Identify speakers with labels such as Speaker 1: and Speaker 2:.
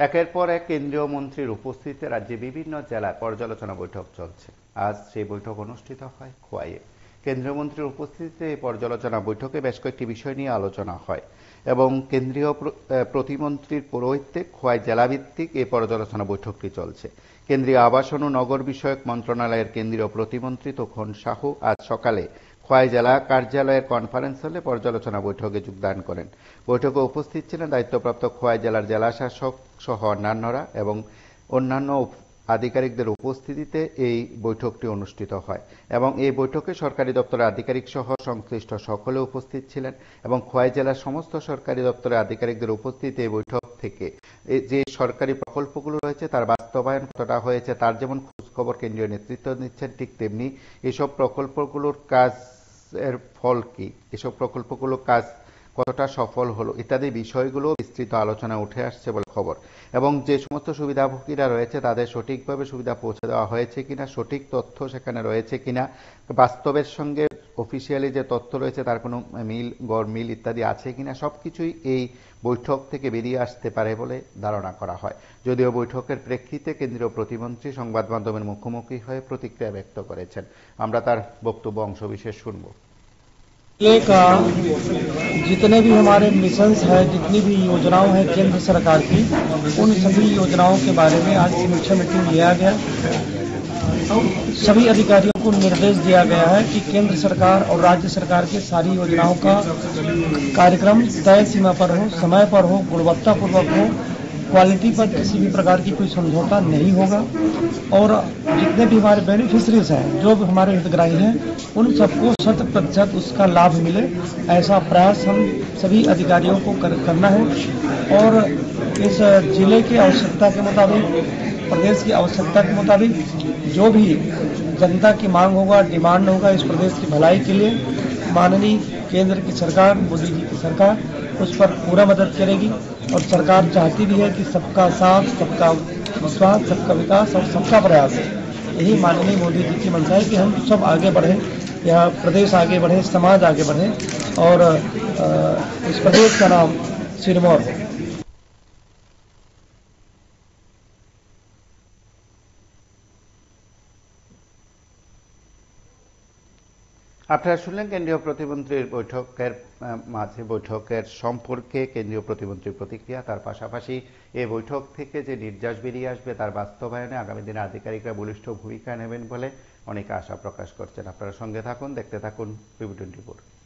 Speaker 1: একের পর এক কেন্দ্রীয় মন্ত্রীর উপস্থিতিতে রাজ্যে বিভিন্ন জেলায় পর্যালোচনা বৈঠক চলছে। আজ সেই বৈঠক অনুষ্ঠিত হয় খোয়াইয়ে। কেন্দ্রীয় মন্ত্রীর উপস্থিতিতে এই পর্যালোচনা বৈঠকে বেশ কয়েকটি বিষয় নিয়ে আলোচনা হয় এবং কেন্দ্রীয় প্রতিমন্ত্রীর পৌরোহিত্যে খোয়াই জেলাভিত্তিক এই পর্যালোচনা বৈঠকটি চলছে। কেন্দ্রীয় আবাসন ও নগর বিষয়ক মন্ত্রণালয়ের কেন্দ্রীয় প্রতিমন্ত্রী তখন সাহু আজ সকালে খোয়াই জেলা কার্যালয়ের কনফারেন্স হলে পর্যালোচনা বৈঠকে যোগদান করেন। বৈঠকে উপস্থিত ছিলেন দায়িত্বপ্রাপ্ত খোয়াই জেলার জেলাশাসক সহ অন্যান্যরা এবং অন্যান্য আধিকারিকদের উপস্থিতিতে এই বৈঠকটি অনুষ্ঠিত হয় এবং এই বৈঠকে সরকারি দপ্তরের আধিকারিক সহ সংশ্লিষ্ট সকলে উপস্থিত ছিলেন এবং খোয়াই জেলার সমস্ত সরকারি দপ্তরের আধিকারিকদের উপস্থিতিতে এই বৈঠক থেকে যে সরকারি প্রকল্পগুলো রয়েছে তার বাস্তবায়ন কতটা হয়েছে তার যেমন খোঁজখবর কেন্দ্রীয় নেতৃত্ব নিচ্ছেন, ঠিক তেমনি এসব প্রকল্পগুলোর কাজের ফল কি, এসব প্রকল্পগুলোর কাজ কতটা সফল হলো ইত্যাদি বিষয়গুলো বিস্তৃত আলোচনা উঠে আসছে বলে খবর। এবং যে সমস্ত সুবিধাভোগীরা রয়েছে তাদের সঠিকভাবে সুবিধা পৌঁছে দেওয়া হয়েছে কিনা, সঠিক তথ্য সেখানে রয়েছে কিনা, বাস্তবের সঙ্গে অফিসিয়ালি যে তথ্য রয়েছে তার কোনো মিল গড়মিল ইত্যাদি আছে কিনা, সবকিছুই এই বৈঠক থেকে বেরিয়ে আসতে পারে বলে ধারণা করা হয়। যদিও বৈঠকের প্রেক্ষিতে কেন্দ্রীয় প্রতিমন্ত্রী সংবাদ মাধ্যমের মুখোমুখি হয়ে প্রতিক্রিয়া ব্যক্ত করেছেন। আমরা তার বক্তব্য অংশবিশেষ শুনব।
Speaker 2: जिले का जितने भी हमारे मिशंस है, जितनी भी योजनाओं हैं केंद्र सरकार की, उन सभी योजनाओं के बारे में आज समीक्षा मीटिंग लिया गया। सभी अधिकारियों को निर्देश दिया गया है कि केंद्र सरकार और राज्य सरकार की सारी योजनाओं का कार्यक्रम तय सीमा पर हो, समय पर हो, गुणवत्तापूर्वक हो, क्वालिटी पर किसी भी प्रकार की कोई समझौता नहीं होगा और जितने भी हमारे बेनिफिशरीज हैं, जो भी हमारे हितग्राही हैं, उन सबको 100% उसका लाभ मिले, ऐसा प्रयास हम सभी अधिकारियों को करना है। और इस जिले की आवश्यकता के मुताबिक, प्रदेश की आवश्यकता के मुताबिक जो भी जनता की मांग होगा, डिमांड होगा इस प्रदेश की भलाई के लिए, माननीय केंद्र की सरकार, मोदी जी की सरकार उस पर पूरा मदद करेगी। और सरकार चाहती भी है कि सबका साथ, सबका विश्वास, सबका विकास और सबका प्रयास, यही माननीय मोदी जी की मंशा है कि हम सब आगे बढ़ें, यह प्रदेश आगे बढ़े, समाज आगे बढ़े और इस प्रदेश का नाम सिरमौर है।
Speaker 1: আপনারা শুনলেন কেন্দ্রীয় প্রতিমন্ত্রীর বৈঠকের সম্পর্কে কেন্দ্রীয় প্রতিমন্ত্রীর প্রতিক্রিয়া। তার পাশাপাশি এই বৈঠক থেকে যে নির্যাস বেরিয়ে আসবে তার বাস্তবায়নে আগামী দিনে আধিকারিকরা বলিষ্ঠ ভূমিকা নেবেন বলে অনেকে আশা প্রকাশ করছেন। আপনারা সঙ্গে থাকুন, দেখতে থাকুন PB24।